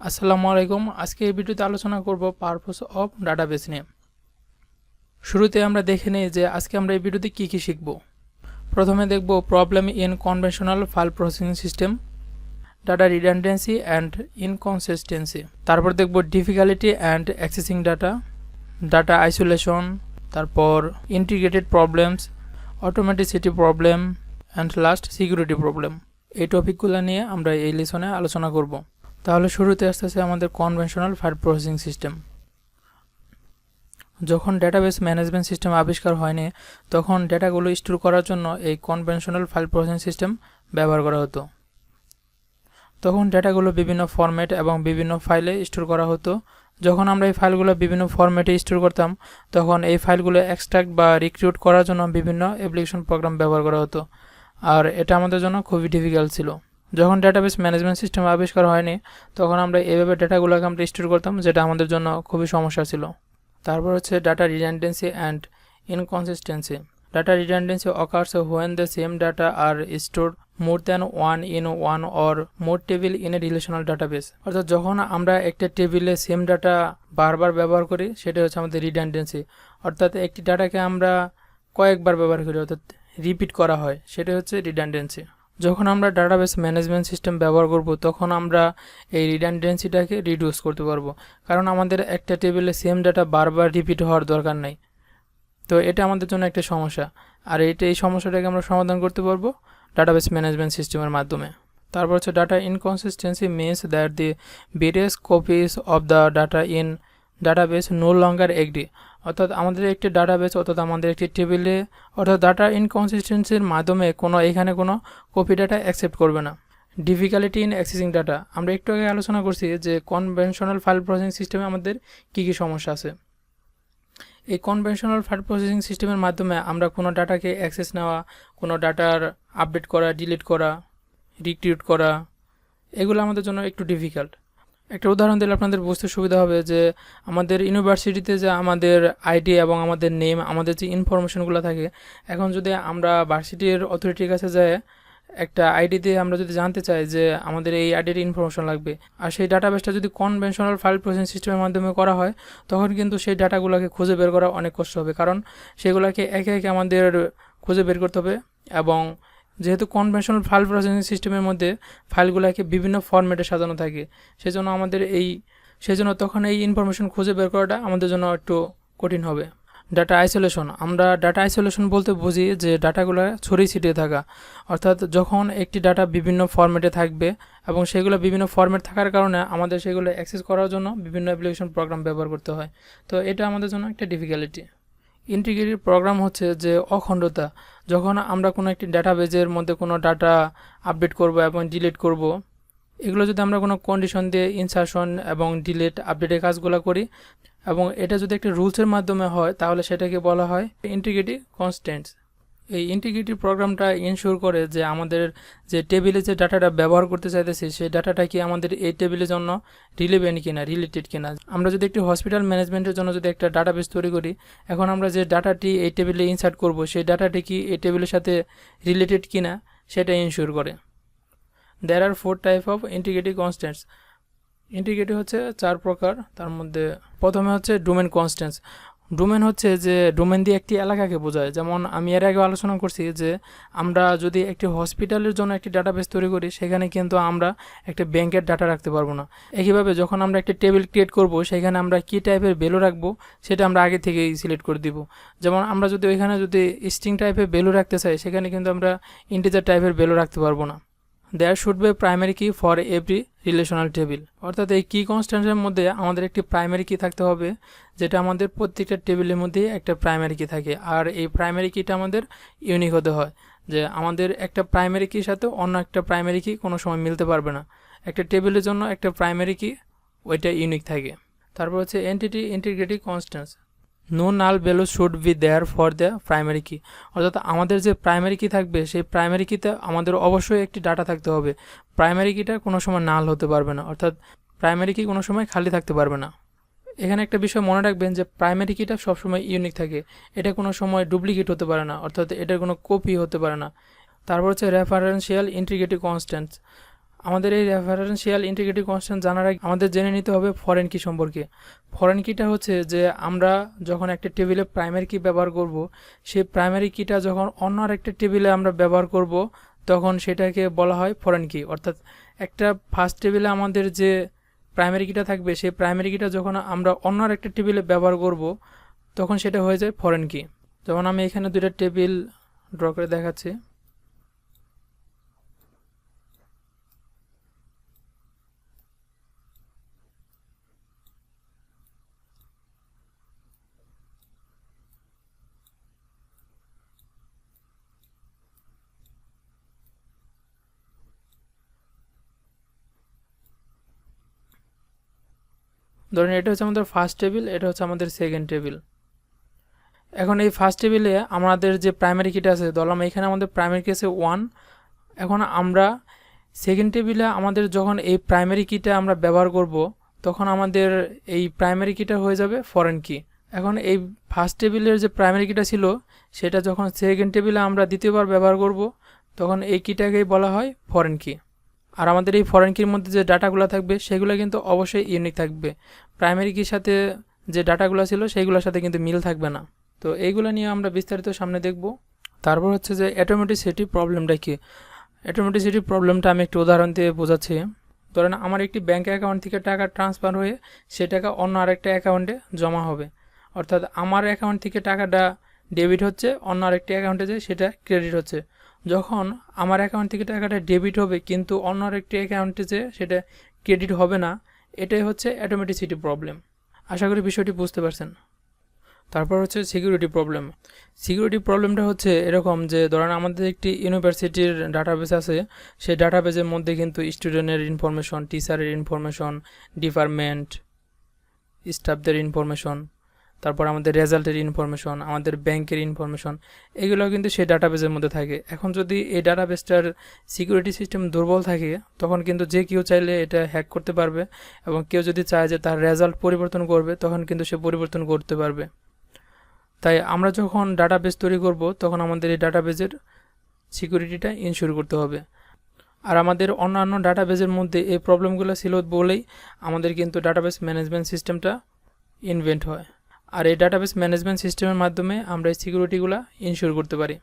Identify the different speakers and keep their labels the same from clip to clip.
Speaker 1: আসসালামু আলাইকুম। আজকে এই ভিডিওতে আলোচনা করব পারপস অফ ডাটাবেস নিয়ে। শুরুতে আমরা দেখে নিই যে আজকে আমরা এই ভিডিওতে কি কি শিখব। প্রথমে দেখব problem in conventional file processing system, data redundancy and inconsistency. তারপর দেখব difficulty and accessing data, data isolation, তারপর integrated problems, atomicity problem and last security problem. এই টপিকগুলো নিয়ে আমরা এই লেসনে আলোচনা করব। তাহলে শুরুতে আসতেছে আমাদের কনভেনশনাল ফাইল প্রসেসিং সিস্টেম। যখন ডেটাবেস ম্যানেজমেন্ট সিস্টেম আবিষ্কার হয়নি তখন ডেটাগুলো স্টোর করার জন্য এই কনভেনশনাল ফাইল প্রসেসিং সিস্টেম ব্যবহার করা হতো। তখন ডেটাগুলো বিভিন্ন ফরম্যাট এবং বিভিন্ন ফাইলে স্টোর করা হতো। যখন আমরা এই ফাইলগুলো বিভিন্ন ফরম্যাটে স্টোর করতাম তখন এই ফাইলগুলো এক্সট্রাক্ট বা রিক্রিউট করার জন্য বিভিন্ন অ্যাপ্লিকেশন প্রোগ্রাম ব্যবহার করা হতো, আর এটা আমাদের জন্য খুবই ডিফিকাল্ট ছিল। যখন ডেটাবেস ম্যানেজমেন্ট সিস্টেম আবিষ্কার হয়নি তখন আমরা এভাবে ডেটাগুলোকে আমরা স্টোর করতাম, যেটা আমাদের জন্য খুবই সমস্যা ছিল। তারপর হচ্ছে data redundancy and inconsistency. Data redundancy occurs when the same data are stored more than one in one or more table in a relational database। অর্থাৎ যখন আমরা একটা টেবিলে সেম ডাটা বারবার ব্যবহার করি সেটা হচ্ছে আমাদের রিডান্ডেন্সি। অর্থাৎ একটি ডাটাকে আমরা কয়েকবার ব্যবহার করি, অর্থাৎ রিপিট করা হয়, সেটা হচ্ছে রিডান্ডেন্সি। যখন আমরা ডাটাবেস ম্যানেজমেন্ট সিস্টেম ব্যবহার করব তখন আমরা এই রিডান্ডেন্সিটাকে রিডিউস করতে পারবো, কারণ আমাদের একটা টেবিলে সেম ডাটা বারবার রিপিট হওয়ার দরকার নাই। তো এটা আমাদের জন্য একটা সমস্যা, আর এই সমস্যাটাকে আমরা সমাধান করতে পারবো ডাটাবেস ম্যানেজমেন্ট সিস্টেমের মাধ্যমে। তারপর হচ্ছে data inconsistency means that the various copies of the data in database no longer agree. অর্থাৎ আমাদের একটি ডাটাবেস অর্থাৎ আমাদের একটি টেবিলে অর্থাৎ ডাটা ইনকনসিস্টেন্সির মাধ্যমে এখানে কোনো কপি ডাটা অ্যাকসেপ্ট করবে না। ডিফিকাল্টি ইন অ্যাক্সেসিং ডাটা, আমরা একটু আগে আলোচনা করছি যে কনভেনশনাল ফাইল প্রসেসিং সিস্টেমে আমাদের কী কী সমস্যা আছে। এই কনভেনশনাল ফাইল প্রসেসিং সিস্টেমের মাধ্যমে আমরা কোনো ডাটাকে অ্যাক্সেস নেওয়া, কোনো ডাটার আপডেট করা, ডিলিট করা, রিক্রিউট করা, এগুলো আমাদের জন্য একটু ডিফিকাল্ট। একটা উদাহরণ দিলে আপনাদের বুঝতে সুবিধা হবে যে আমাদের ইউনিভার্সিটিতে যে আমাদের আইডি এবং আমাদের নেম, আমাদের যে ইনফরমেশনগুলো থাকে, এখন যদি আমরা ভার্সিটির অথরিটির কাছে যাই একটা আইডি দিয়ে আমরা যদি জানতে চাই যে আমাদের এই আইডির ইনফরমেশন লাগবে, আর সেই ডাটাবেসটা যদি কনভেনশনাল ফাইল প্রসেসিং সিস্টেমের মাধ্যমে করা হয় তখন কিন্তু সেই ডাটাগুলোকে খুঁজে বের করা অনেক কষ্ট হবে, কারণ সেগুলোকে একে একে আমাদের খুঁজে বের করতে হবে। এবং যেহেতু কনভেনশনাল ফাইল প্রসেসিং সিস্টেমের মধ্যে ফাইলগুলোকে বিভিন্ন ফরম্যাটে সাজানো থাকে, সেজন্য তখন এই ইনফরমেশন খুঁজে বের করাটা আমাদের জন্য একটু কঠিন হবে। ডাটা আইসোলেশন, আমরা ডাটা আইসোলেশন বলতে বুঝি যে ডাটাগুলো ছড়িয়ে ছিটিয়ে থাকা। অর্থাৎ যখন একটি ডাটা বিভিন্ন ফরম্যাটে থাকবে এবং সেগুলো বিভিন্ন ফরম্যাট থাকার কারণে আমাদের সেগুলো অ্যাক্সেস করার জন্য বিভিন্ন অ্যাপ্লিকেশন প্রোগ্রাম ব্যবহার করতে হয়। তো এটা আমাদের জন্য একটা ডিফিকাল্টি। ইন্টিগ্রেটেড প্রোগ্রাম হচ্ছে যে অখণ্ডতা। যখন আমরা কোনো একটি ডাটাবেজের মধ্যে কোনো ডাটা আপডেট করব এবং ডিলিট করব, এগুলো যদি আমরা কোনো কন্ডিশন দিয়ে ইনসারশন এবং ডিলিট আপডেটের কাজগুলো করি এবং এটা যদি একটা রুলসের মাধ্যমে হয় তাহলে সেটাকে বলা হয় ইন্টিগ্রিটি কনস্ট্যান্টস। এই ইন্টিগ্রিটি প্রোগ্রামটা ইনশিওর করে যে আমাদের যে টেবিলে যে ডাটাটা ব্যবহার করতে চাইতেছি সেই ডাটাটা কি আমাদের এই টেবিলের জন্য রিলেভেন্ট কিনা, রিলেটেড কিনা। আমরা যদি একটি হসপিটাল ম্যানেজমেন্টের জন্য যদি একটা ডাটাবেস তৈরি করি, এখন আমরা যে ডাটাটি এই টেবিলে ইনসার্ট করব সেই ডাটাটি কি এই টেবিলের সাথে রিলেটেড কিনা সেটা ইনশিওর করে। দেয়ার আর 4 type of integrity constants. Integrity হচ্ছে 4 প্রকার, তার মধ্যে প্রথমে হচ্ছে ডোমেন কনস্ট্যান্টস। ডোমেন হচ্ছে যে ডোমেন দিয়ে একটি এলাকাকে বোঝায়। যেমন আমি এর আগে আলোচনা করছি যে আমরা যদি একটি হসপিটালের জন্য একটি ডাটাবেস তৈরি করি সেখানে কিন্তু আমরা একটা ব্যাংকের ডাটা রাখতে পারবো না। একইভাবে যখন আমরা একটা টেবিল ক্রিয়েট করব সেখানে আমরা কী টাইপের ভ্যালু রাখবো সেটা আমরা আগে থেকেই সিলেক্ট করে দিব। যেমন আমরা যদি ওইখানে যদি স্ট্রিং টাইপের ভ্যালু রাখতে চাই সেখানে কিন্তু আমরা ইন্টিজার টাইপের ভ্যালু রাখতে পারবো না। দেয়ার শুড বি প্রাইমারি কি ফর এভরি রিলেশনাল টেবিল। অর্থাৎ এই কি কনস্ট্যান্টের মধ্যে আমাদের একটি প্রাইমারি কি থাকতে হবে, যেটা আমাদের প্রত্যেকটা টেবিলের মধ্যে একটা প্রাইমারি কি থাকে, আর এই প্রাইমারি কিটা আমাদের ইউনিক হতে হয়। যে আমাদের একটা প্রাইমারি কির সাথে অন্য একটা প্রাইমারি কি কোনো সময় মিলতে পারবে না। একটা টেবিলের জন্য একটা প্রাইমারি কি ওইটা ইউনিক থাকে। তারপর হচ্ছে entity integrity constants. No null value should be there for the primary key. অর্থাৎ আমাদের যে প্রাইমারি কি থাকবে সেই প্রাইমারি কিতে আমাদের অবশ্যই একটি ডাটা থাকতে হবে। প্রাইমারি কিটা কোনো সময় নাল হতে পারবে না, অর্থাৎ প্রাইমারি কি কোনো সময় খালি থাকতে পারবে না। এখানে একটা বিষয় মনে রাখবেন যে প্রাইমারি কিটা সবসময় ইউনিক থাকে, এটা কোনো সময় ডুপ্লিকেট হতে পারে না, অর্থাৎ এটার কোনো কপি হতে পারে না। তারপর হচ্ছে রেফারেন্সিয়াল ইন্টিগ্রিটি কনস্ট্যান্টস। আমাদের এই রেফারেন্সিয়াল ইন্টিগ্রিটি কনস্ট্যান্ট জানার আগে আমাদের জেনে নিতে হবে ফরেন কি সম্পর্কে। ফরেন কিটা হচ্ছে যে আমরা যখন একটা টেবিলে প্রাইমারি কি ব্যবহার করব, সেই প্রাইমারি কিটা যখন অন্য আরেকটা টেবিলে আমরা ব্যবহার করব তখন সেটাকে বলা হয় ফরেন কি। অর্থাৎ একটা ফার্স্ট টেবিলে আমাদের যে প্রাইমারি কিটা থাকবে, সেই প্রাইমারি কিটা যখন আমরা অন্য আরেকটা টেবিলে ব্যবহার করব তখন সেটা হয়ে যায় ফরেন কি। যেমন আমি এখানে দুইটা টেবিল ড্র করে দেখাচ্ছি। ধরেন এটা হচ্ছে আমাদের ফার্স্ট টেবিল, এটা হচ্ছে আমাদের সেকেন্ড টেবিল। এখন এই ফার্স্ট টেবিলে আমাদের যে প্রাইমারি কিটা আছে, ধরলাম এখানে আমাদের প্রাইমারি কি আছে 1। এখন আমরা সেকেন্ড টেবিলে আমাদের যখন এই প্রাইমারি কিটা আমরা ব্যবহার করব তখন আমাদের এই প্রাইমারি কিটা হয়ে যাবে ফরেন কি। এখন এই ফার্স্ট টেবিলের যে প্রাইমারি কিটা ছিল সেটা যখন সেকেন্ড টেবিলে আমরা দ্বিতীয়বার ব্যবহার করব তখন এই কিটাকেই বলা হয় ফরেন কি। আর আমাদের এই ফরেন কির মধ্যে যে ডাটাগুলো থাকবে সেগুলো কিন্তু অবশ্যই ইউনিক থাকবে। প্রাইমারি কির সাথে যে ডাটাগুলো ছিল সেইগুলোর সাথে কিন্তু মিল থাকবে না। তো এইগুলো নিয়ে আমরা বিস্তারিত সামনে দেখব। তারপর হচ্ছে যে অ্যাটোমেটিসিটি প্রবলেমটা কি। অ্যাটোমেটিসিটি প্রবলেমটা আমি একটু উদাহরণ দিয়ে বোঝাচ্ছি। ধরেন আমার একটি ব্যাঙ্ক অ্যাকাউন্ট থেকে টাকা ট্রান্সফার হয়ে সে টাকা অন্য আরেকটা অ্যাকাউন্টে জমা হবে। অর্থাৎ আমার অ্যাকাউন্ট থেকে টাকাটা ডেবিট হচ্ছে, অন্য আরেকটি অ্যাকাউন্টে যে সেটা ক্রেডিট হচ্ছে। যখন আমার অ্যাকাউন্ট থেকে টাকাটা ডেবিট হবে কিন্তু অন্য আরেকটি অ্যাকাউন্টে যে সেটা ক্রেডিট হবে না, এটাই হচ্ছে অ্যাটোমেটিসিটি প্রবলেম। আশা করি বিষয়টি বুঝতে পারছেন। তারপর হচ্ছে সিকিউরিটি প্রবলেম। সিকিউরিটি প্রবলেমটা হচ্ছে এরকম যে ধরেন আমাদের একটি ইউনিভার্সিটির ডাটাবেস আছে, সেই ডাটাবেসের মধ্যে কিন্তু স্টুডেন্টের ইনফরমেশন, টিচারের ইনফরমেশন, ডিপার্টমেন্ট স্টাফদের ইনফরমেশন, তারপর আমাদের রেজাল্টের ইনফরমেশন, আমাদের ব্যাংকের ইনফরমেশন, এগুলো কিন্তু সেই ডাটাবেসের মধ্যে থাকে। এখন যদি এই ডাটাবেসটার সিকিউরিটি সিস্টেম দুর্বল থাকে তখন কিন্তু যে কেউ চাইলে এটা হ্যাক করতে পারবে, এবং কেউ যদি চায় যে তার রেজাল্ট পরিবর্তন করবে তখন কিন্তু সে পরিবর্তন করতে পারবে। তাই আমরা যখন ডাটাবেস তৈরি করব তখন আমাদের এই ডাটাবেসের সিকিউরিটিটা ইনশিওর করতে হবে। আর আমাদের অন্যান্য ডাটাবেসের মধ্যে এই প্রবলেমগুলো ছিল বলেই আমাদের কিন্তু ডাটাবেস ম্যানেজমেন্ট সিস্টেমটা ইনভেন্ট হয়। আর এই ডাটাবেস ম্যানেজমেন্ট সিস্টেমের মাধ্যমে আমরা এই সিকিউরিটিগুলো ইনশিওর করতে পারি।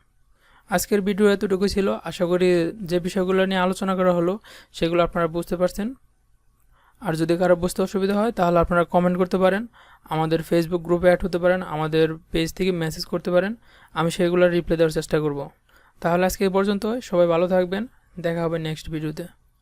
Speaker 1: আজকের ভিডিও এতটুকু ছিল। আশা করি যে বিষয়গুলো নিয়ে আলোচনা করা হলো সেগুলো আপনারা বুঝতে পারছেন। আর যদি কারো বুঝতে অসুবিধা হয় তাহলে আপনারা কমেন্ট করতে পারেন, আমাদের ফেসবুক গ্রুপে অ্যাড হতে পারেন, আমাদের পেজ থেকে মেসেজ করতে পারেন, আমি সেগুলোর রিপ্লাই দেওয়ার চেষ্টা করব। তাহলে আজকে এই পর্যন্ত, সবাই ভালো থাকবেন, দেখা হবে নেক্সট ভিডিওতে।